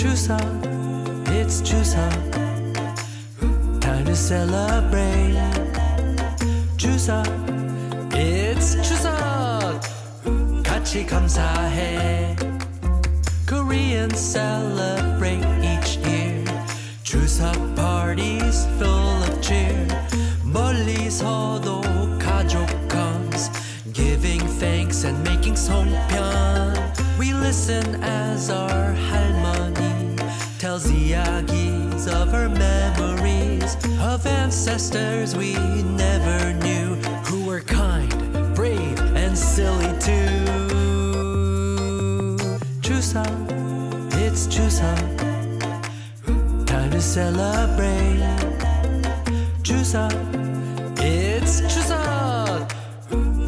Chuseok, it's Chuseok. Time to celebrate. Chuseok, it's Chuseok. 같이 감사해. Koreans celebrate each year. Chuseok parties full of cheer. 멀리서도 가족 comes, giving thanks and making 송편. We listen as our 할머니 tells iyagis of her memories of ancestors we never knew, who were kind, brave, and silly too. Chuseok, it's Chuseok. Time to celebrate. Chuseok, it's Chuseok.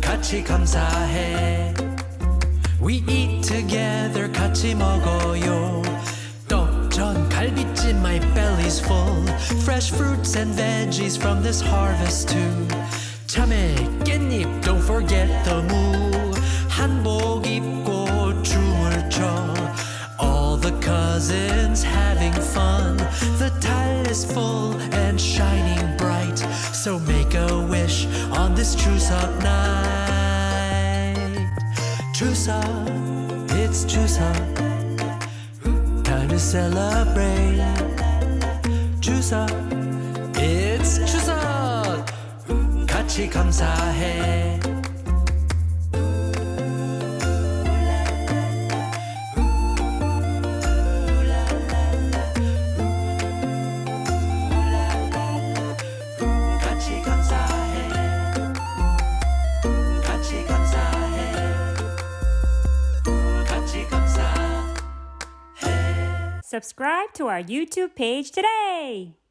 같이 감사해. We eat together, 같이 먹어요. 떡, 전, 갈비찜, my belly's full. Fresh fruits and veggies from this harvest too. 참외, 깻잎, don't forget the 무. 한복 입고 춤을 춰. All the cousins having fun. The tile is full and shining bright. So make a wish on this Chuseok night. Chuseok, it's Chuseok. Time to celebrate. Chuseok, it's Chuseok. 같이 감사해. Subscribe to our YouTube page today!